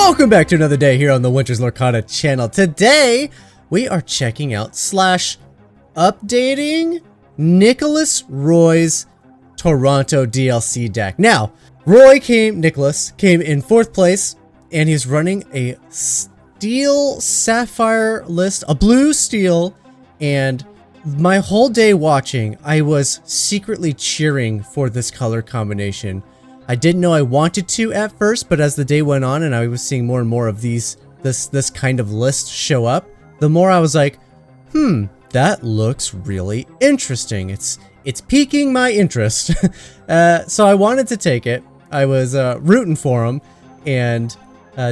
Welcome back to another day here on the Winter's Lorcana channel. Today, we are checking out / updating Nicolas Roy's Toronto DLC deck. Now, Nicolas came in 4th place, and he's running a steel sapphire list, a blue steel, and my whole day watching, I was secretly cheering for this color combination. I didn't know I wanted to at first, but as the day went on and I was seeing more and more of this kind of list show up, the more I was like, that looks really interesting. It's piquing my interest. So I wanted to take it. I was rooting for him and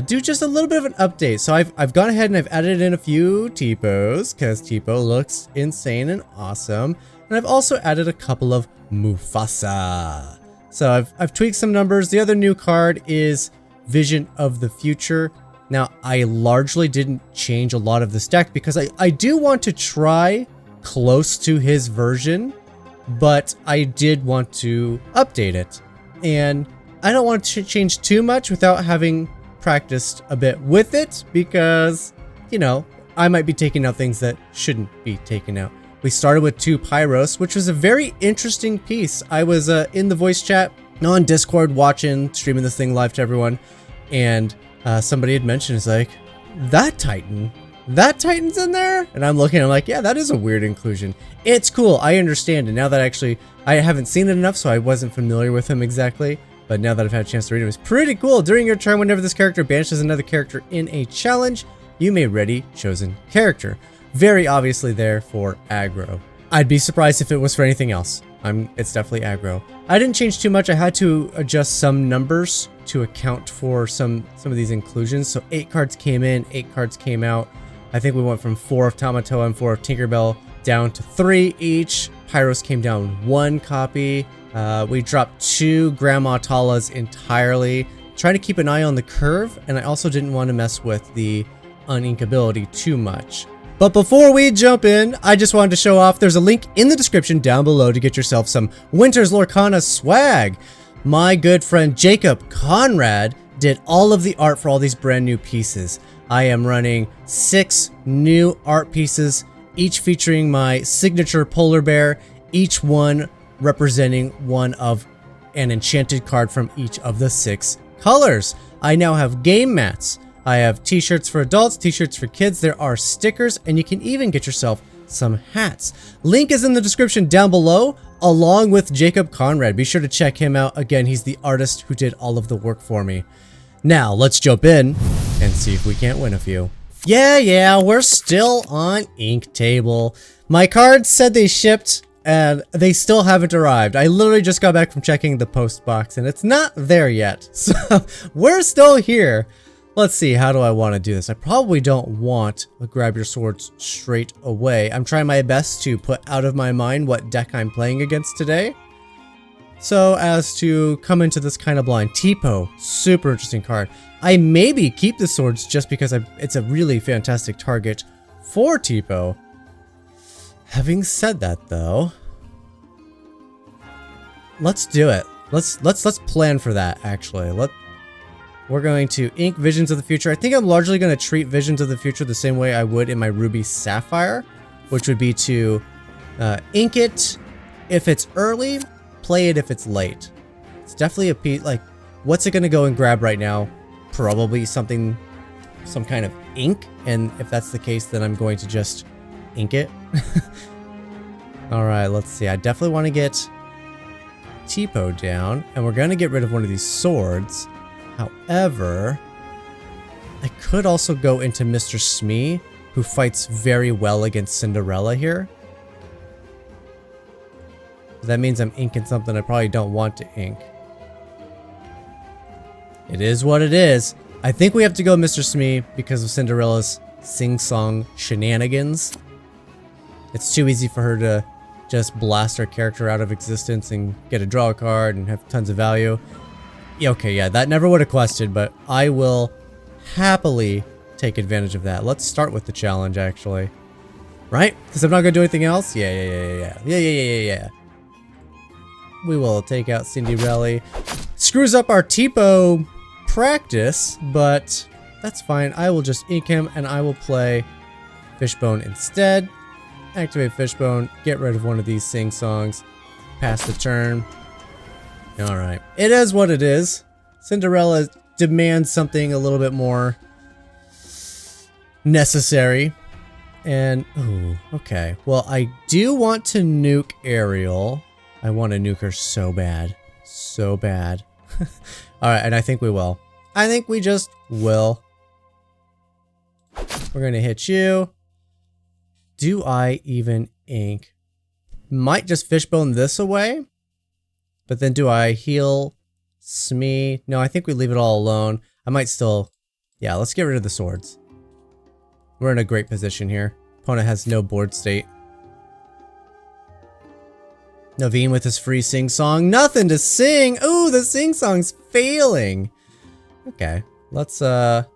do just a little bit of an update. So I've gone ahead and I've added in a few typos because typo looks insane and awesome. And I've also added a couple of Mufasa. So I've tweaked some numbers. The other new card is Vision of the Future. Now, I largely didn't change a lot of this deck because I do want to try close to his version, but I did want to update it. And I don't want to change too much without having practiced a bit with it because, you know, I might be taking out things that shouldn't be taken out. We started with 2 Pyros, which was a very interesting piece. I was in the voice chat on Discord streaming this thing live to everyone, and somebody had mentioned, it's like, that Titan's in there? And I'm looking, I'm like, yeah, that is a weird inclusion. It's cool, I understand, and now that I haven't seen it enough, so I wasn't familiar with him exactly, but now that I've had a chance to read him, it's pretty cool. During your turn, whenever this character banishes another character in a challenge, you may ready chosen character. Very obviously there for aggro. I'd be surprised if it was for anything else. It's definitely aggro. I didn't change too much. I had to adjust some numbers to account for some of these inclusions. So 8 cards came in, 8 cards came out. I think we went from 4 of Tamatoa and 4 of Tinkerbell down to 3 each. Pyros came down 1 copy. We dropped 2 Grandma Talas entirely. Trying to keep an eye on the curve, and I also didn't want to mess with the uninkability too much. But before we jump in, I just wanted to show off, there's a link in the description down below to get yourself some Winter's Lorcana swag. My good friend Jacob Conrad did all of the art for all these brand new pieces. I am running 6 new art pieces, each featuring my signature polar bear, each one representing one of an enchanted card from each of the 6 colors. I now have game mats. I have t-shirts for adults, t-shirts for kids, there are stickers, and you can even get yourself some hats. Link is in the description down below, along with Jacob Conrad. Be sure to check him out. Again, he's the artist who did all of the work for me. Now, let's jump in and see if we can't win a few. Yeah, we're still on Ink Table. My cards said they shipped, and they still haven't arrived. I literally just got back from checking the post box, and it's not there yet. So, we're still here. Let's see, how do I want to do this? I probably don't want a grab your swords straight away. I'm trying my best to put out of my mind what deck I'm playing against today, so as to come into this kind of blind. Tipo, super interesting card. I maybe keep the swords just because it's a really fantastic target for Tipo. Having said that though, let's do it. Let's plan for that actually. We're going to ink Visions of the Future. I think I'm largely going to treat Visions of the Future the same way I would in my Ruby Sapphire, which would be to ink it if it's early, play it if it's late. It's definitely a piece, like, what's it going to go and grab right now? Probably some kind of ink, and if that's the case, then I'm going to just ink it. Alright, let's see. I definitely want to get Tipo down, and we're going to get rid of one of these swords. However, I could also go into Mr. Smee, who fights very well against Cinderella here. That means I'm inking something I probably don't want to ink. It is what it is. I think we have to go Mr. Smee because of Cinderella's sing-song shenanigans. It's too easy for her to just blast her character out of existence and get a draw card and have tons of value. Okay, yeah, that never would have questioned, but I will happily take advantage of that. Let's start with the challenge, actually. Right? Because I'm not going to do anything else? Yeah. We will take out Cinderella. Screws up our Tipo practice, but That's fine. I will just ink him and I will play Fishbone instead. Activate Fishbone, get rid of one of these sing-songs, pass the turn. Alright. It is what it is. Cinderella demands something a little bit more necessary. And, ooh, okay. Well, I do want to nuke Ariel. I want to nuke her so bad. So bad. Alright, and I think we will. I think we just will. We're gonna hit you. Do I even ink? Might just Fishbone this away. But then do I heal Smee? No, I think we leave it all alone. I might still... Yeah, let's get rid of the swords. We're in a great position here. Opponent has no board state. Naveen with his free sing-song. Nothing to sing! Ooh, the sing-song's failing! Okay, let's start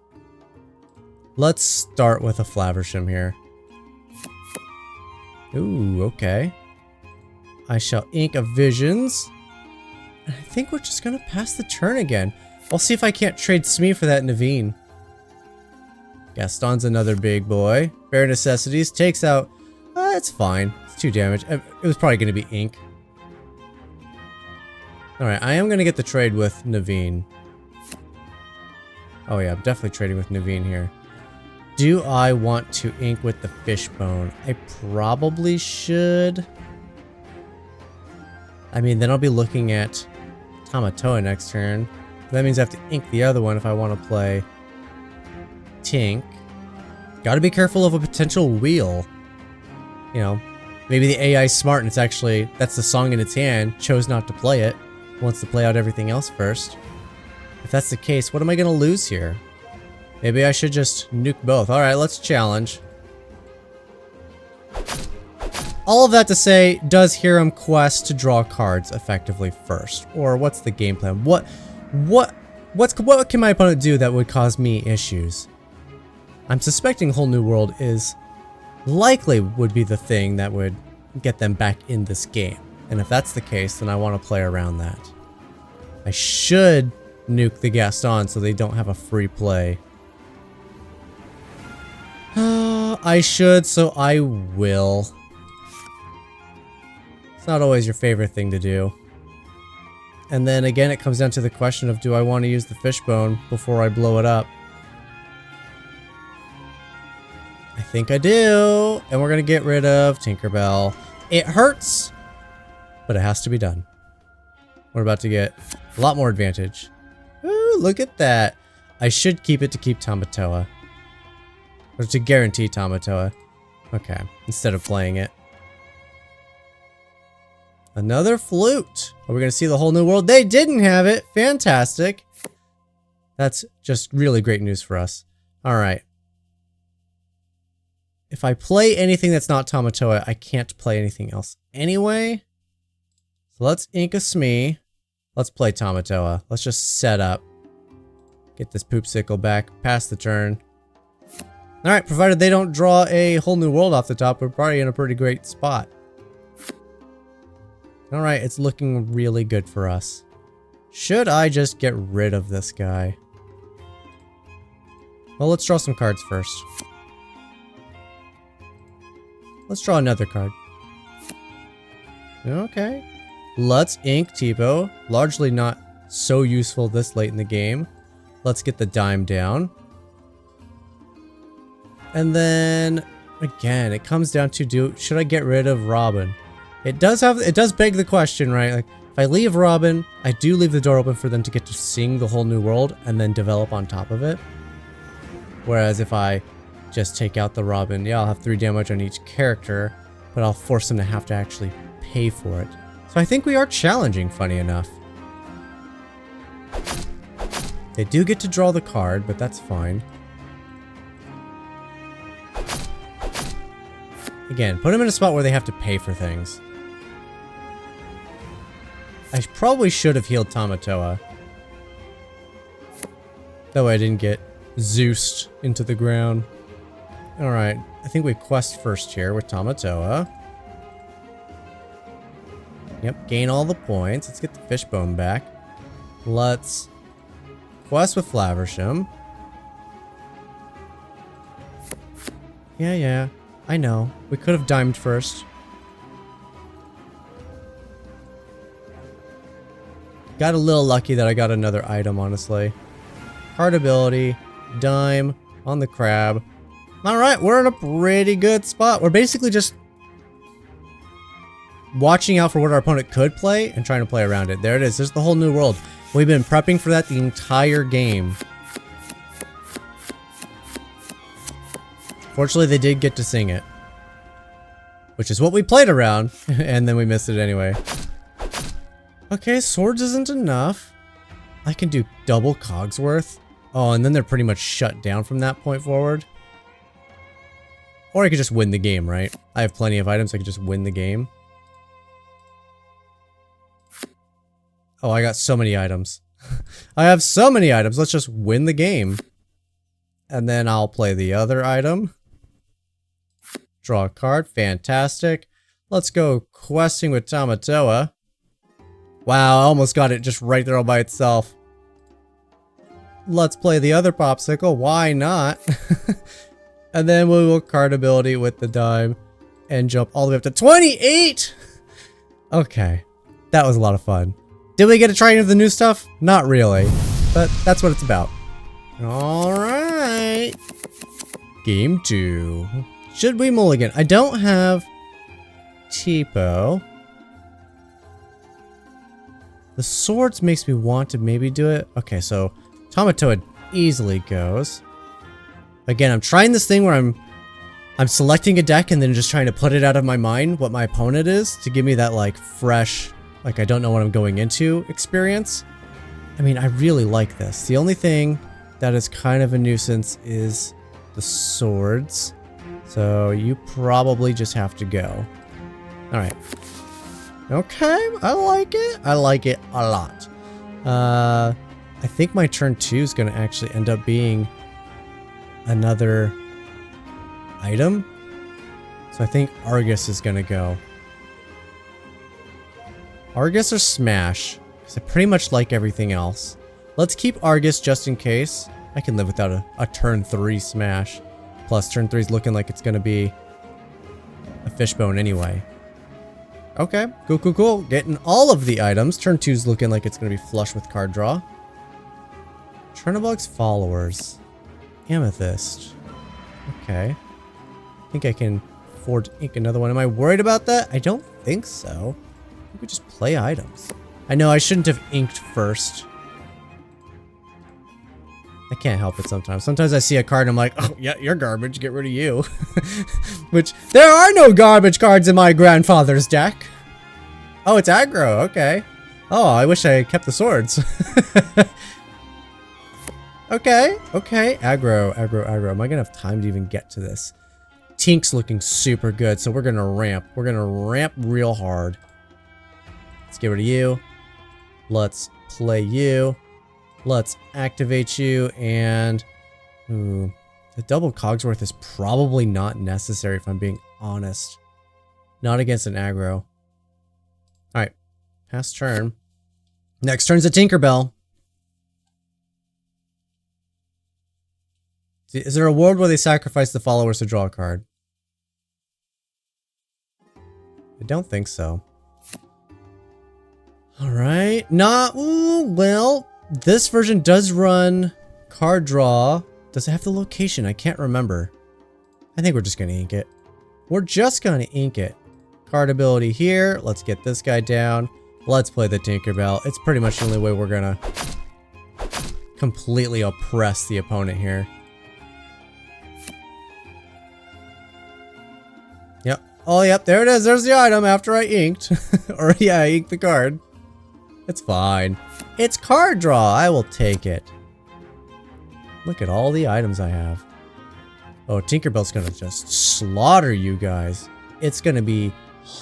with a Flaversham here. Ooh, okay. I shall ink a Visions. And I think we're just gonna pass the turn again. I'll see if I can't trade Smee for that Naveen. Gaston's another big boy. Bare Necessities takes out... it's fine. It's 2 damage. It was probably gonna be ink. Alright, I am gonna get the trade with Naveen. Oh yeah, I'm definitely trading with Naveen here. Do I want to ink with the Fishbone? I probably should. I mean, then I'll be looking at Tamatoa next turn. That means I have to ink the other one if I want to play Tink. Gotta be careful of a potential wheel. You know, maybe the AI's smart and it's actually, that's the song in its hand, chose not to play it, wants to play out everything else first. If that's the case, what am I gonna lose here? Maybe I should just nuke both. Alright, let's challenge. All of that to say, does Hiram quest to draw cards effectively first? Or what's the game plan? What can my opponent do that would cause me issues? I'm suspecting Whole New World is likely would be the thing that would get them back in this game. And if that's the case, then I want to play around that. I should nuke the Gaston so they don't have a free play. I should, so I will. It's not always your favorite thing to do. And then again, it comes down to the question of, do I want to use the Fishbone before I blow it up? I think I do. And we're going to get rid of Tinkerbell. It hurts, but it has to be done. We're about to get a lot more advantage. Ooh, look at that. I should keep it to keep Tamatoa. Or to guarantee Tamatoa. Okay, instead of playing it. Another flute. Are we going to see the Whole New World? They didn't have it. Fantastic. That's just really great news for us. Alright. If I play anything that's not Tamatoa, I can't play anything else anyway. So let's ink a Smee. Let's play Tamatoa. Let's just set up. Get this Poopsicle back. Pass the turn. Alright, provided they don't draw a Whole New World off the top, we're probably in a pretty great spot. Alright, it's looking really good for us. Should I just get rid of this guy? Well, let's draw some cards first. Let's draw another card. Okay. Let's ink Tipo. Largely not so useful this late in the game. Let's get the dime down. And then, again, it comes down to should I get rid of Robin? It does beg the question, right? Like, if I leave Robin, I do leave the door open for them to get to sing the Whole New World and then develop on top of it. Whereas if I just take out the Robin, yeah, I'll have 3 damage on each character, but I'll force them to have to actually pay for it. So I think we are challenging, funny enough. They do get to draw the card, but that's fine. Again, put them in a spot where they have to pay for things. I probably should have healed Tamatoa. That way I didn't get Zeused into the ground. Alright, I think we quest first here with Tamatoa. Yep, gain all the points. Let's get the Fishbone back. Let's quest with Flaversham. Yeah. I know. We could have dimed first. Got a little lucky that I got another item, honestly. Card ability, dime, on the crab. Alright, we're in a pretty good spot. We're basically just watching out for what our opponent could play and trying to play around it. There it is. There's the whole new world. We've been prepping for that the entire game. Fortunately, they did get to sing it. Which is what we played around, and then we missed it anyway. Okay, swords isn't enough. I can do double Cogsworth. Oh, and then they're pretty much shut down from that point forward. Or I could just win the game, right? I have plenty of items, I could just win the game. Oh, I got so many items. I have so many items, let's just win the game. And then I'll play the other item. Draw a card, fantastic. Let's go questing with Tamatoa. Wow, I almost got it just right there all by itself. Let's play the other popsicle, why not? And then we will card ability with the dime and jump all the way up to 28! Okay, that was a lot of fun. Did we get to try any of the new stuff? Not really, but that's what it's about. Alright. Game 2. Should we mulligan? I don't have Tipo. The swords makes me want to maybe do it. Okay, so Tamatoa easily goes. Again, I'm trying this thing where I'm selecting a deck and then just trying to put it out of my mind what my opponent is to give me that like fresh, like I don't know what I'm going into experience. I mean, I really like this. The only thing that is kind of a nuisance is the swords. So you probably just have to go. Alright. Okay, I like it. I like it a lot. I think my turn 2 is going to actually end up being another item. So I think Argus is going to go. Argus or Smash? Because I pretty much like everything else. Let's keep Argus just in case. I can live without a turn 3 Smash. Plus turn 3 is looking like it's going to be a fishbone anyway. Okay, cool. Getting all of the items. Turn 2 is looking like it's going to be flush with card draw. Chernobog's followers. Amethyst. Okay. I think I can afford to ink another one. Am I worried about that? I don't think so. I think we just play items. I know I shouldn't have inked first. I can't help it sometimes. Sometimes I see a card and I'm like, oh yeah, you're garbage, get rid of you. Which, there are no garbage cards in my grandfather's deck. Oh, it's aggro, okay. Oh, I wish I kept the swords. Okay. Aggro. Am I gonna have time to even get to this? Tink's looking super good, so we're gonna ramp. We're gonna ramp real hard. Let's get rid of you. Let's play you. Let's activate you, and ooh, the double Cogsworth is probably not necessary if I'm being honest. Not against an aggro. Alright, pass turn. Next turn's a Tinkerbell. Is there a world where they sacrifice the followers to draw a card? I don't think so. Alright, well, this version does run card draw. Does it have the location? I can't remember. I think we're just gonna ink it. We're just gonna ink it. Card ability here. Let's get this guy down. Let's play the Tinkerbell. It's pretty much the only way we're gonna completely oppress the opponent here. Yep. Oh, yep. There it is. There's the item after I inked. Or, yeah, I inked the card. It's fine. It's card draw. I will take it. Look at all the items I have. Oh, Tinkerbell's gonna just slaughter you guys. It's gonna be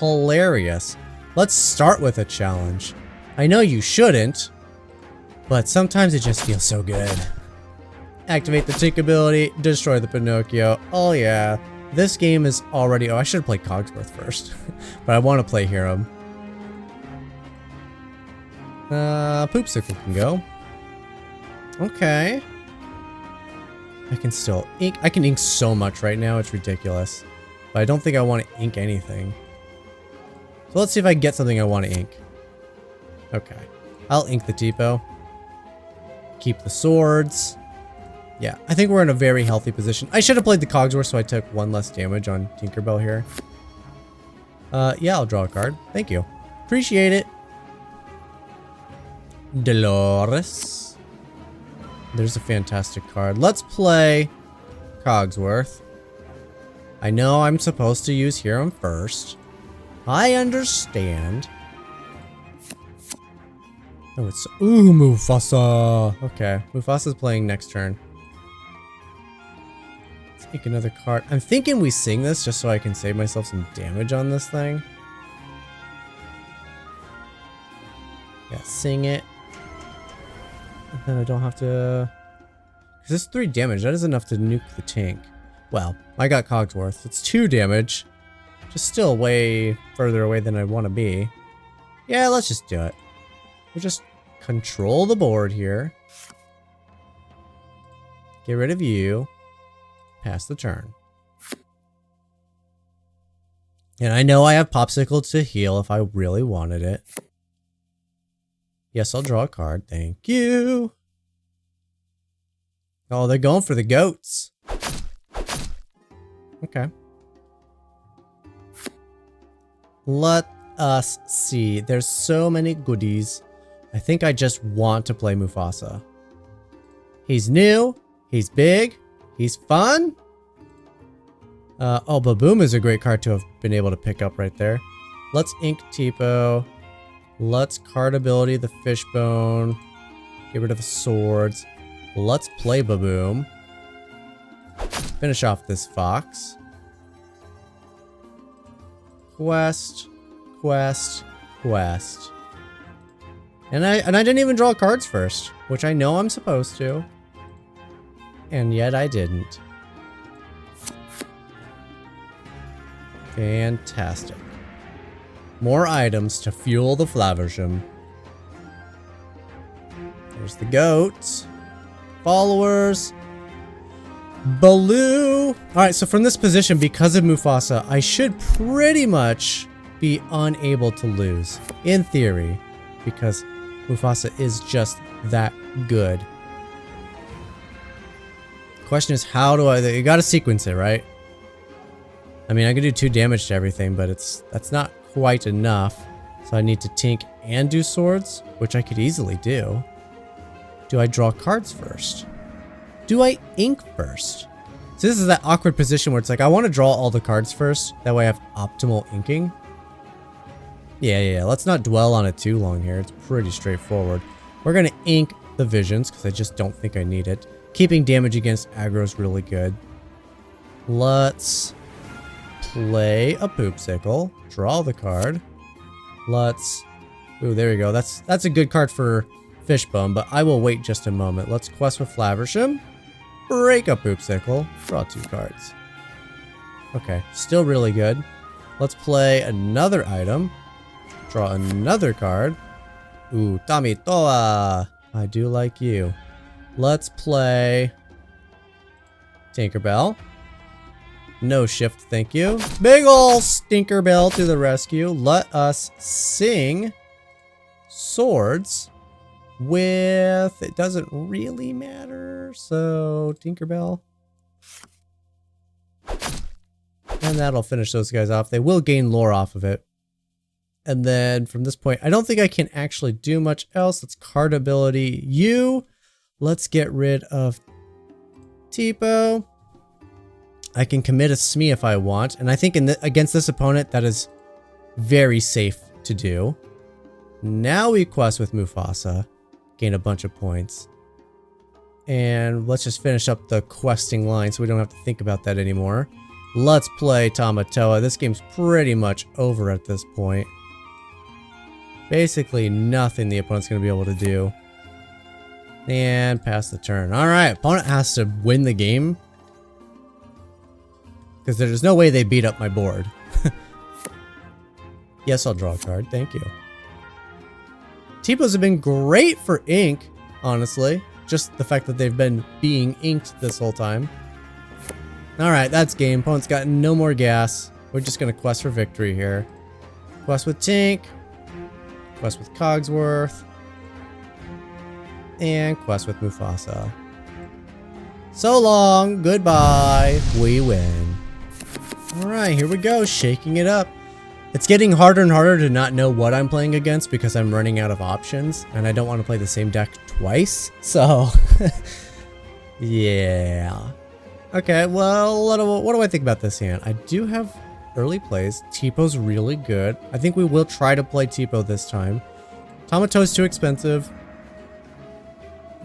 hilarious. Let's start with a challenge. I know you shouldn't, but sometimes it just feels so good. Activate the Tink ability, destroy the Pinocchio. Oh yeah. This game is already... Oh, I should have played Cogsworth first. But I want to play Hiram. Poopsicle can go. Okay. I can still ink. I can ink so much right now. It's ridiculous. But I don't think I want to ink anything. So let's see if I can get something I want to ink. Okay. I'll ink the Tipo. Keep the swords. Yeah, I think we're in a very healthy position. I should have played the Cogsworth so I took 1 less damage on Tinkerbell here. Yeah, I'll draw a card. Thank you. Appreciate it. Dolores. There's a fantastic card. Let's play Cogsworth. I know I'm supposed to use Hero first. I understand. Oh, it's... Ooh, Mufasa. Okay, Mufasa's playing next turn. Let's take another card. I'm thinking we sing this just so I can save myself some damage on this thing. Yeah, sing it. And then I don't have to... Because it's 3 damage. That is enough to nuke the tank. Well, I got Cogsworth. It's 2 damage. Just still way further away than I want to be. Yeah, let's just do it. We'll just control the board here. Get rid of you. Pass the turn. And I know I have Popsicle to heal if I really wanted it. Yes, I'll draw a card. Thank you. Oh, they're going for the goats. Okay. Let us see. There's so many goodies. I think I just want to play Mufasa. He's new. He's big. He's fun. Oh, Baboom is a great card to have been able to pick up right there. Let's ink Tipo. Let's card ability the Fishbone. Get rid of the swords. Let's play Baboom. Finish off this fox. Quest. Quest. Quest. And I didn't even draw cards first, which I know I'm supposed to. And yet I didn't. Fantastic. More items to fuel the Flaversham. There's the goats. Followers. Baloo. Alright, so from this position, because of Mufasa, I should pretty much be unable to lose. In theory. Because Mufasa is just that good. Question is, how do I... You gotta sequence it, right? I mean, I can do 2 damage to everything, but that's not quite enough. So I need to tink and do swords, which I could easily do. Do I draw cards first? Do I ink first? So this is that awkward position where it's like, I want to draw all the cards first. That way I have optimal inking. Yeah. Let's not dwell on it too long here. It's pretty straightforward. We're going to ink the visions because I just don't think I need it. Keeping damage against aggro is really good. Let's play a Poopsicle. Draw the card. Let's... Ooh, there we go. That's a good card for Fishbone, but I will wait just a moment. Let's quest with Flaversham. Break a Poopsicle. Draw 2 cards. Okay, still really good. Let's play another item. Draw another card. Ooh, Tamitoa. I do like you. Let's play Tinkerbell. No shift, thank you. Big ol' Stinkerbell to the rescue. Let us sing swords with... It doesn't really matter, so Tinkerbell. And that'll finish those guys off. They will gain lore off of it. And then from this point, I don't think I can actually do much else. Let's card ability you. Let's get rid of Tipo. I can commit a Smee if I want. And I think against this opponent, that is very safe to do. Now we quest with Mufasa. Gain a bunch of points. And let's just finish up the questing line so we don't have to think about that anymore. Let's play Tamatoa. This game's pretty much over at this point. Basically nothing the opponent's going to be able to do. And pass the turn. Alright, opponent has to win the game. Because there's no way they beat up my board. Yes, I'll draw a card. Thank you. Tipos have been great for ink, honestly. just the fact that they've been being inked this whole time. Alright, that's game. Opponent's got no more gas. We're just gonna quest for victory here. Quest with Tink. Quest with Cogsworth. And quest with Mufasa. So long, goodbye, we win. Alright, here we go, shaking it up. It's getting harder and harder to not know what I'm playing against because I'm running out of options and I don't want to play the same deck twice, so yeah. Okay, well, what do I think about this hand? I do have early plays. Tipo really good. I think we will try to play Tipo this time. Tomato's too expensive.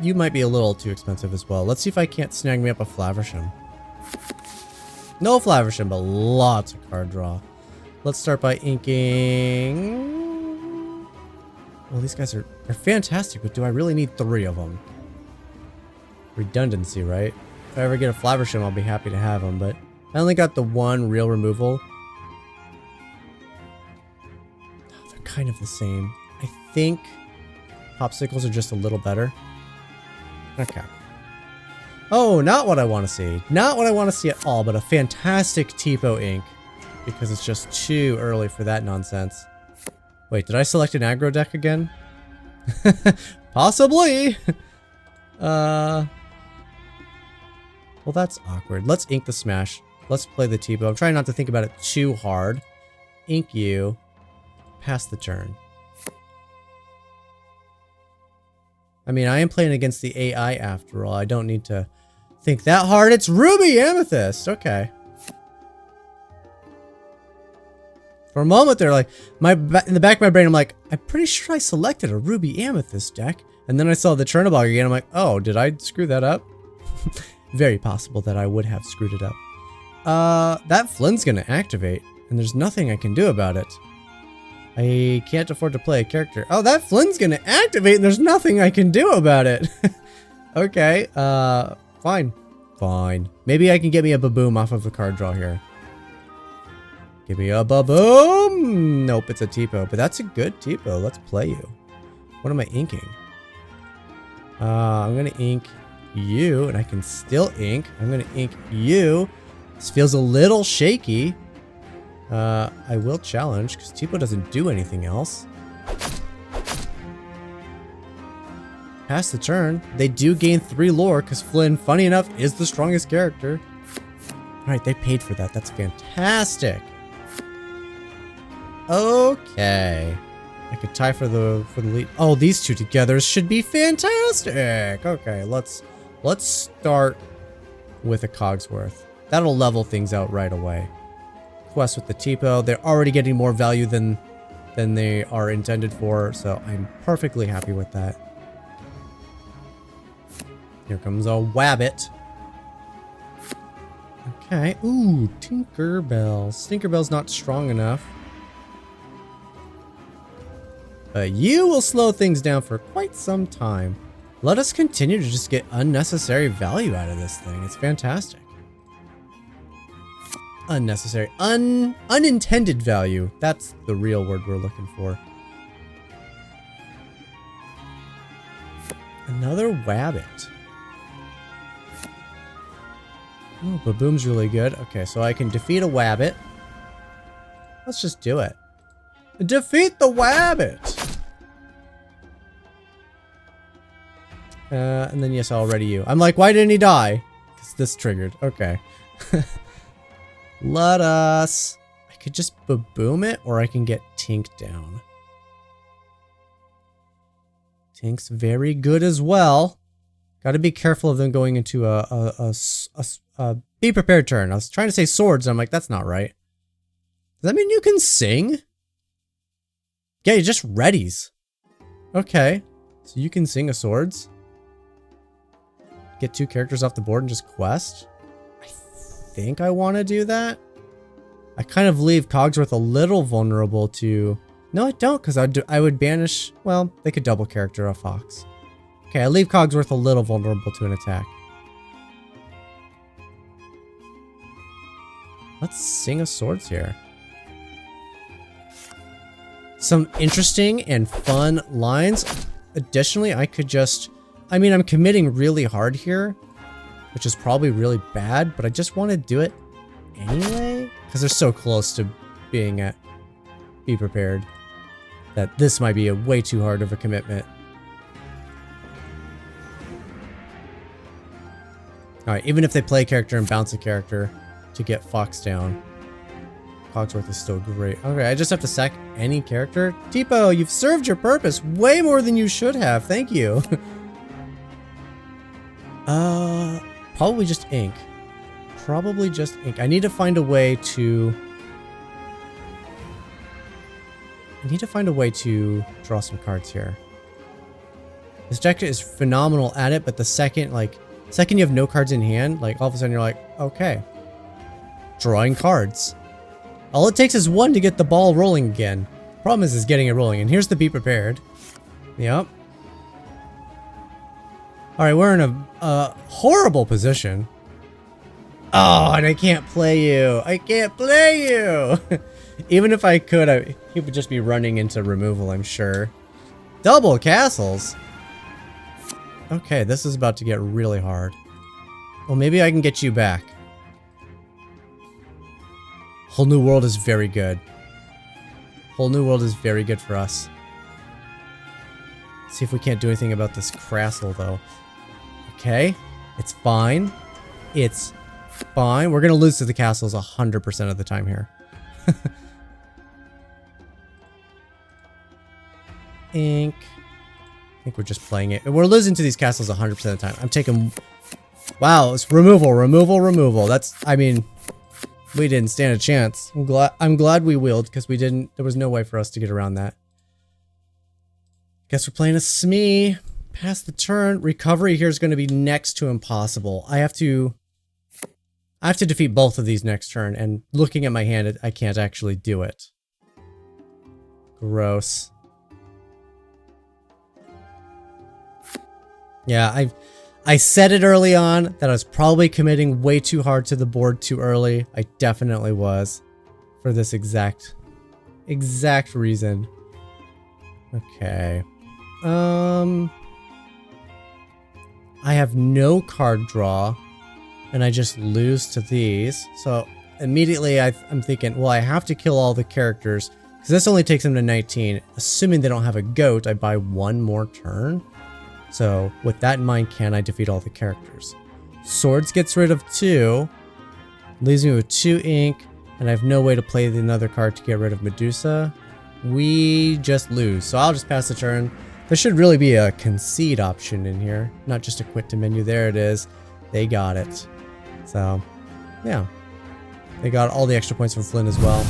You might be a little too expensive as well. Let's see if I can't snag me up a Flaversham. No Flaversham, but lots of card draw. Let's start by inking. Well, these guys are fantastic, but do I really need 3 of them? Redundancy, right? If I ever get a Flaversham, I'll be happy to have them, but I only got the 1 real removal. Oh, they're kind of the same. I think Popsicles are just a little better. Okay. Oh, not what I want to see. Not what I want to see at all, but a fantastic Tipo ink. Because it's just too early for that nonsense. Wait, did I select an aggro deck again? Possibly! Well, that's awkward. Let's ink the Smash. Let's play the Tipo. I'm trying not to think about it too hard. Ink you. Pass the turn. I mean, I am playing against the AI after all. I don't need to think that hard. It's Ruby Amethyst. Okay. For a moment there, like, in the back of my brain, I'm like, I'm pretty sure I selected a Ruby Amethyst deck. And then I saw the Chernobog again. I'm like, oh, did I screw that up? Very possible that I would have screwed it up. That Flynn's gonna activate, and there's nothing I can do about it. I can't afford to play a character. Oh, that Flynn's gonna activate, and there's nothing I can do about it. Okay, fine. Fine. Maybe I can get me a Baboom off of the card draw here. Give me a Baboom! Nope, it's a Tipo, but that's a good Tipo. Let's play you. What am I inking? I'm gonna ink you, and I can still ink. I'm gonna ink you. This feels a little shaky. I will challenge, because Tipo doesn't do anything else. Pass the turn. They do gain 3 lore, because Flynn, funny enough, is the strongest character. Alright, they paid for that. That's fantastic. Okay. I could tie for the lead. Oh, these two together should be fantastic. Okay, let's start with a Cogsworth. That'll level things out right away. Quest with the Tipo. They're already getting more value than they are intended for, so I'm perfectly happy with that. Here comes a Wabbit. Okay. Ooh, Tinkerbell. Tinkerbell's not strong enough. But you will slow things down for quite some time. Let us continue to just get unnecessary value out of this thing. It's fantastic. Unnecessary. Unintended value. That's the real word we're looking for. Another Wabbit. Ooh, Baboom's really good. Okay, so I can defeat a Wabbit. Let's just do it. Defeat the Wabbit! And then yes, already you. I'm like, why didn't he die? Because this triggered. Okay. Let us... I could just Baboom it, or I can get Tink down. Tink's very good as well. Gotta be careful of them going into a be prepared turn. I was trying to say swords, and I'm like, that's not right. Does that mean you can sing? Yeah, you just readies. Okay. So you can sing a swords. Get 2 characters off the board and just quest. I think I want to do that. I kind of leave Cogsworth a little vulnerable to... No, I don't, because I would banish... Well, they could double character a Fox. Okay, I leave Cogsworth a little vulnerable to an attack. Let's sing a swords here. Some interesting and fun lines. Additionally, I could just I mean, I'm committing really hard here, which is probably really bad, but I just want to do it anyway, because they're so close to being at be prepared that this might be a way too hard of a commitment. Alright, even if they play a character and bounce a character to get Fox down, Cogsworth is still great. Okay, I just have to sack any character. Tipo, you've served your purpose way more than you should have. Thank you. Probably just ink. Probably just ink. I need to find a way to... draw some cards here. This deck is phenomenal at it, but the second you have no cards in hand, like all of a sudden you're like, okay. Drawing cards. All it takes is one to get the ball rolling again. Problem is getting it rolling, and here's the be prepared. Yep. Alright, we're in a horrible position. Oh, and I can't play you. I can't play you. Even if I could, he would just be running into removal, I'm sure. Double castles. Okay, this is about to get really hard. Well, maybe I can get you back. Whole New World is very good. Whole New World is very good for us. Let's see if we can't do anything about this Crastle, though. Okay, it's fine. It's fine. We're gonna lose to the castles 100% of the time here. Ink. I think we're just playing it. We're losing to these castles 100% of the time. I'm taking... Wow, it's removal, removal, removal. That's... I mean... We didn't stand a chance. I'm glad we wheeled, because we didn't... There was no way for us to get around that. Guess we're playing a Smee. Pass the turn. Recovery here is going to be next to impossible. I have to defeat both of these next turn, and looking at my hand, I can't actually do it. Gross. Yeah, I said it early on that I was probably committing way too hard to the board too early. I definitely was. For this exact reason. Okay. I have no card draw. And I just lose to these. So immediately I'm thinking, well, I have to kill all the characters. Because this only takes them to 19. Assuming they don't have a goat, I buy one more turn. So with that in mind, can I defeat all the characters? Swords gets rid of 2. Leaves me with 2 ink. And I have no way to play another card to get rid of Medusa. We just lose. So I'll just pass the turn. There should really be a concede option in here. Not just a quit to menu. There it is. They got it. So, yeah. They got all the extra points from Flynn as well.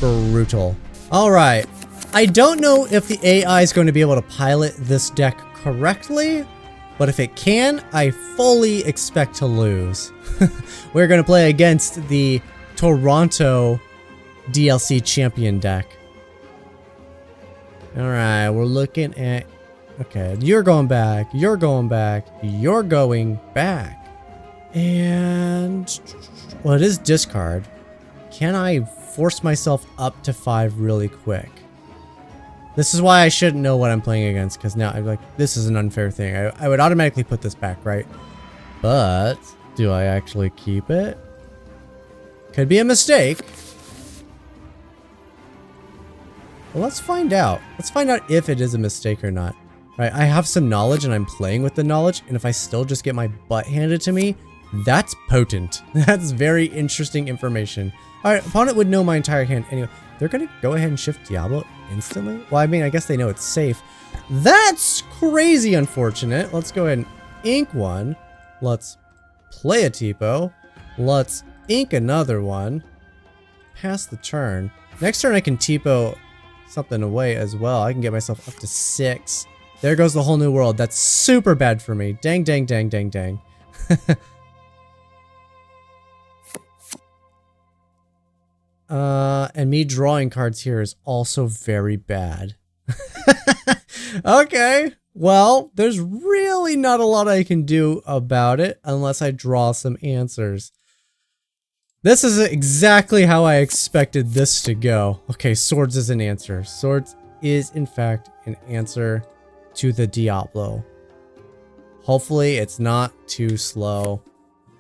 Brutal. Alright. I don't know if the AI is going to be able to pilot this deck correctly, but if it can, I fully expect to lose. We're going to play against the Toronto DLC champion deck. Alright, we're looking at... Okay, you're going back, you're going back, you're going back. And... Well, it is discard. Can I force myself up to 5 really quick? This is why I shouldn't know what I'm playing against, because now I'm like, this is an unfair thing. I would automatically put this back, right? But, do I actually keep it? Could be a mistake. Well, let's find out. Let's find out if it is a mistake or not. Right, I have some knowledge and I'm playing with the knowledge, and if I still just get my butt handed to me, that's potent. That's very interesting information. Alright, opponent would know my entire hand. Anyway, they're gonna go ahead and shift Diablo instantly? Well, I mean, I guess they know it's safe. That's crazy unfortunate. Let's go ahead and ink one. Let's play a Tipo. Let's ink another one. Pass the turn. Next turn I can Tipo something away as well. I can get myself up to 6. There goes the whole new world. That's super bad for me. Dang, dang, dang, dang, dang. And me drawing cards here is also very bad. Okay. Well, there's really not a lot I can do about it unless I draw some answers. This is exactly how I expected this to go. Okay, swords is an answer. Swords is, in fact, an answer to the Diablo. Hopefully it's not too slow.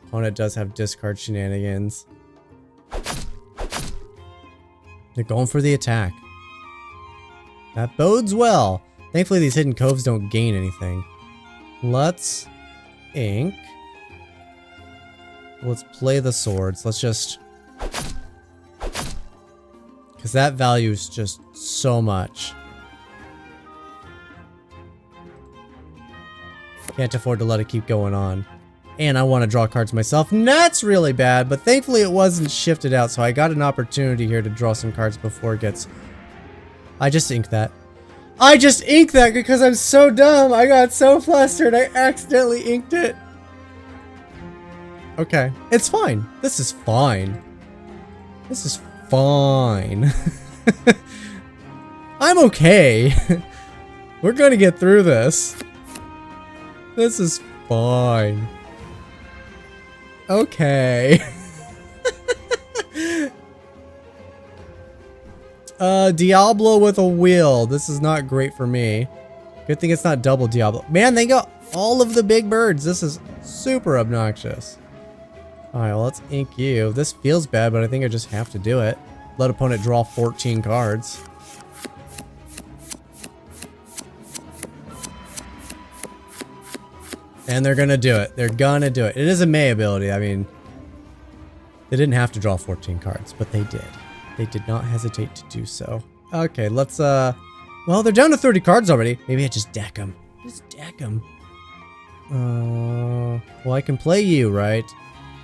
Opponent does have discard shenanigans. They're going for the attack. That bodes well. Thankfully these hidden coves don't gain anything. Let's ink. Let's play the swords. Let's just... because that value is just so much. Can't afford to let it keep going on. And I want to draw cards myself. And that's really bad, but thankfully it wasn't shifted out, so I got an opportunity here to draw some cards before it gets... I just inked that. I just inked that because I'm so dumb. I got so flustered. I accidentally inked it. Okay. It's fine. This is fine. This is fine. I'm okay. We're gonna get through this. This is fine. Okay. Diablo with a wheel. This is not great for me. Good thing it's not double Diablo. Man, they got all of the big birds. This is super obnoxious. Alright, well, let's ink you. This feels bad, but I think I just have to do it. Let opponent draw 14 cards. And they're gonna do it. They're gonna do it. It is a May ability. I mean, they didn't have to draw 14 cards, but they did. They did not hesitate to do so. Okay, let's, well, they're down to 30 cards already. Maybe I just deck them. Just deck them. Well, I can play you, right?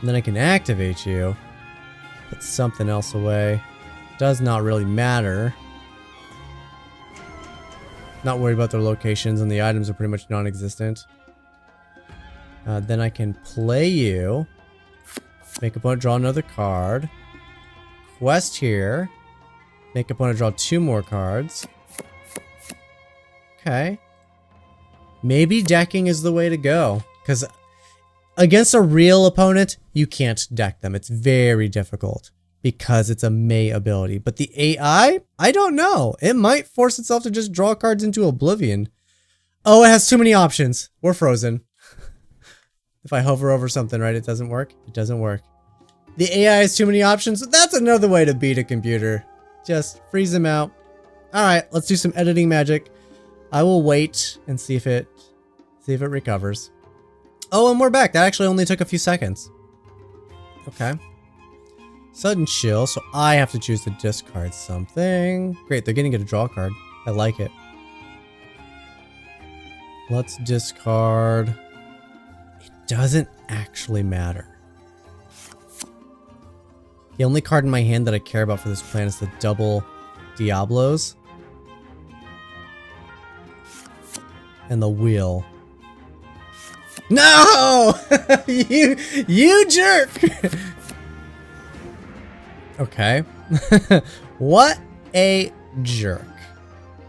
And then I can activate you. Put something else away. Does not really matter. Not worried about their locations, and the items are pretty much non-existent. Then I can play you. Make opponent draw another card. Quest here. Make opponent draw 2 more cards. Okay. Maybe decking is the way to go. Because against a real opponent, you can't deck them. It's very difficult. Because it's a May ability. But the AI? I don't know. It might force itself to just draw cards into oblivion. Oh, it has too many options. We're frozen. If I hover over something, right, it doesn't work? It doesn't work. The AI has too many options. That's another way to beat a computer. Just freeze them out. Alright, let's do some editing magic. I will wait and see if it recovers. Oh, and we're back. That actually only took a few seconds. Okay. Sudden chill, so I have to choose to discard something. Great, they're getting a draw card. I like it. Let's discard. It doesn't actually matter. The only card in my hand that I care about for this plan is the double Diablos. And the wheel. No! You jerk! Okay. What a jerk.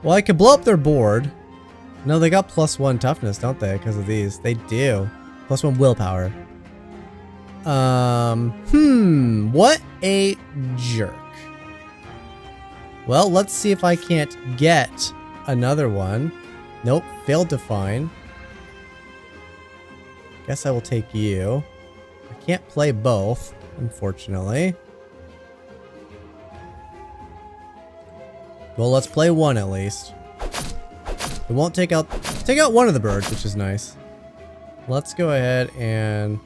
Well, I could blow up their board. No, they got +1 toughness, don't they? Because of these. They do. +1 willpower. What a jerk. Well, let's see if I can't get another one. Nope, failed to find. Guess I will take you. I can't play both, unfortunately. Well, let's play one at least. It won't take out one of the birds, which is nice. Let's go ahead and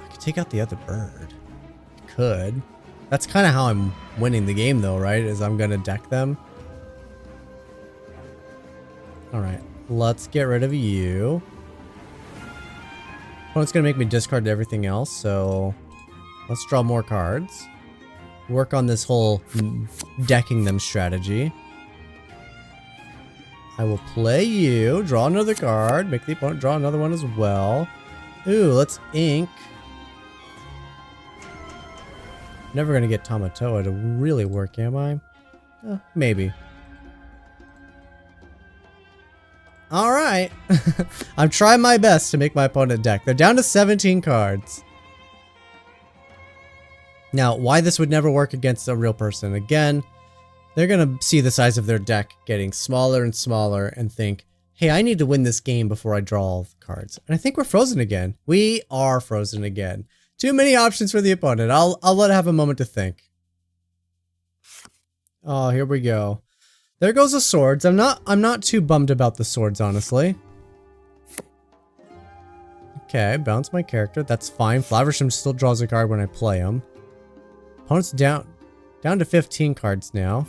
I could take out the other bird. Could. That's kind of how I'm winning the game though, right? Is I'm gonna deck them. Alright, let's get rid of you. Opponent's gonna make me discard everything else, so let's draw more cards. Work on this whole decking them strategy. I will play you, draw another card, make the opponent draw another one as well. Ooh, let's ink. Never gonna get Tamatoa to really work, am I? Maybe. Alright. I'm trying my best to make my opponent deck. They're down to 17 cards. Now, why this would never work against a real person? Again, They're gonna see the size of their deck getting smaller and smaller and think, hey, I need to win this game before I draw all the cards. And I think we're frozen again. We are frozen again. Too many options for the opponent. I'll let it have a moment to think. Oh, here we go. There goes the swords. I'm not too bummed about the swords, honestly. Okay, bounce my character. That's fine. Flaversham still draws a card when I play him. Opponent's down to 15 cards now.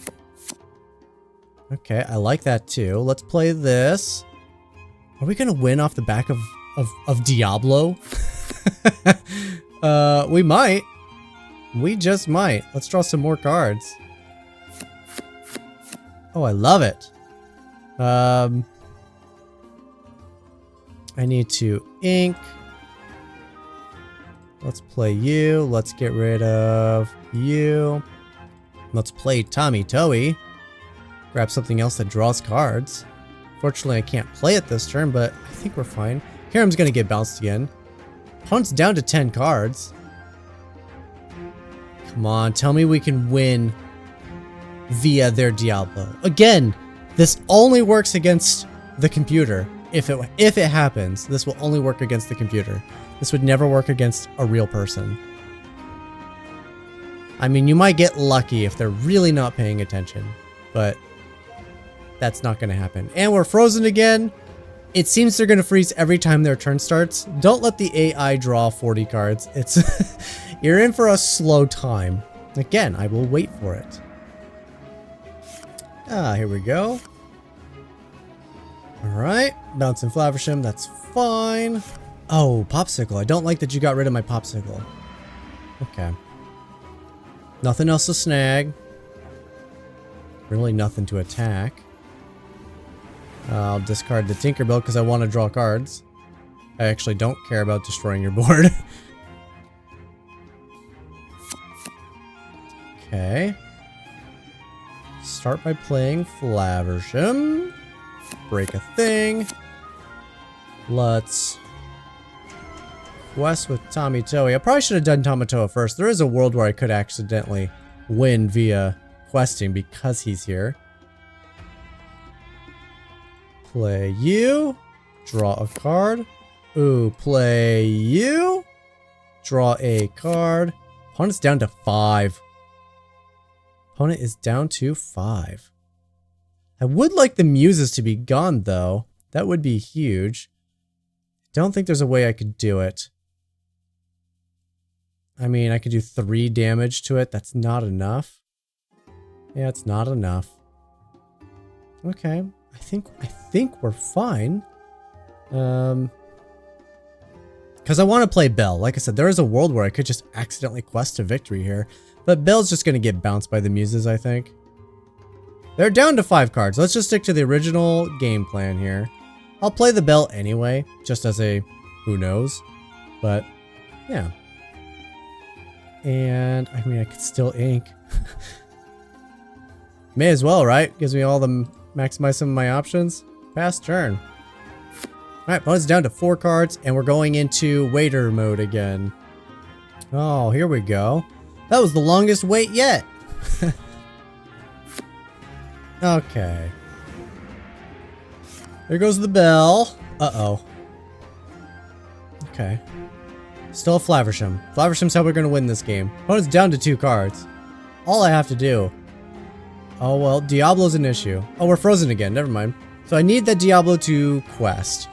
Okay, I like that too. Let's play this. Are we gonna win off the back of Diablo? We might. We just might. Let's draw some more cards. Oh, I love it. I need to ink. Let's play you. Let's get rid of you. Let's play Tommy Toei. Grab something else that draws cards. Fortunately, I can't play it this turn, but I think we're fine. Hiram's gonna get bounced again. Opponent's down to 10 cards. Come on, tell me we can win via their Diablo. Again, this only works against the computer. If it happens, this will only work against the computer. This would never work against a real person. I mean, you might get lucky if they're really not paying attention, but that's not going to happen. And we're frozen again. It seems they're going to freeze every time their turn starts. Don't let the AI draw 40 cards. It's you're in for a slow time. Again, I will wait for it. Here we go. Alright, bouncing Flaversham, that's fine. Oh, Popsicle. I don't like that you got rid of my Popsicle. Okay. Nothing else to snag. Really nothing to attack. I'll discard the Tinkerbell because I want to draw cards. I actually don't care about destroying your board. Okay. Start by playing Flaversham. Break a thing. Let's quest with Tommy Toei. I probably should have done Tamatoa first. There is a world where I could accidentally win via questing because he's here. Play you. Draw a card. Ooh, play you. Draw a card. Opponent's down to 5. Opponent is down to 5. I would like the muses to be gone, though. That would be huge. Don't think there's a way I could do it. I mean, I could do 3 damage to it. That's not enough. Yeah, it's not enough. Okay. I think we're fine. Because I want to play Belle. Like I said, there is a world where I could just accidentally quest to victory here. But Belle's just going to get bounced by the muses, I think. They're down to 5 cards. Let's just stick to the original game plan here. I'll play the Belle anyway, just as a who knows. But, yeah. And, I mean, I could still ink. May as well, right? Gives me all the maximize some of my options. Pass turn. Alright, opponent's down to 4 cards, and we're going into waiter mode again. Oh, here we go. That was the longest wait yet. Okay. There goes the bell. Uh-oh. Okay. Still a Flaversham. Flaversham's how we're going to win this game. Opponent's down to 2 cards. All I have to do... Oh, well, Diablo's an issue. Oh, we're frozen again. Never mind. So I need that Diablo to quest.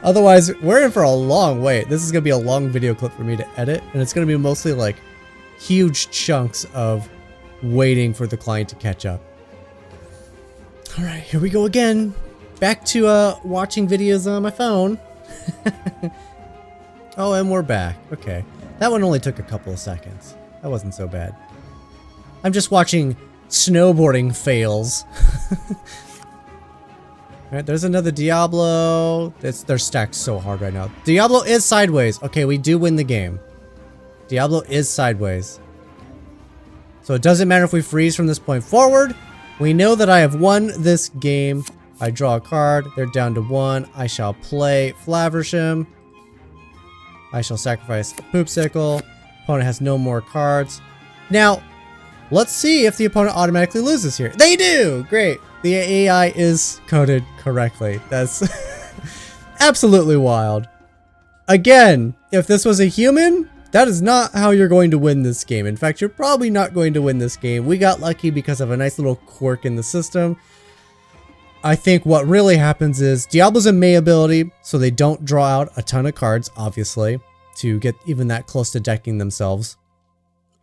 Otherwise, we're in for a long wait. This is going to be a long video clip for me to edit. And it's going to be mostly like huge chunks of waiting for the client to catch up. Alright, here we go again. Back to watching videos on my phone. Oh, and we're back. Okay. That one only took a couple of seconds. That wasn't so bad. I'm just watching snowboarding fails. Alright, there's another Diablo. They're stacked so hard right now. Diablo is sideways. Okay, we do win the game. Diablo is sideways. So it doesn't matter if we freeze from this point forward. We know that I have won this game. I draw a card. They're down to 1. I shall play Flaversham. I shall sacrifice Poopsicle. Opponent has no more cards. Now, Let's see if the opponent automatically loses here. They do! Great. The AI is coded correctly. That's absolutely wild. Again, if this was a human, that is not how you're going to win this game. In fact, you're probably not going to win this game. We got lucky because of a nice little quirk in the system. I think what really happens is Diablo's a May ability, so they don't draw out a ton of cards, obviously, to get even that close to decking themselves.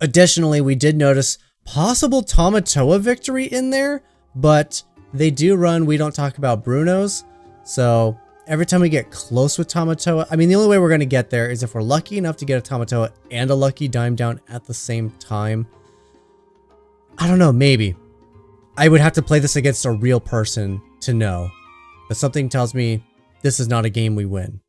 Additionally, we did notice possible Tamatoa victory in there, but they do run We Don't Talk About Brunos, so every time we get close with Tamatoa, I mean, the only way we're going to get there is if we're lucky enough to get a Tamatoa and a lucky dime down at the same time. I don't know, maybe. I would have to play this against a real person to know, but something tells me this is not a game we win.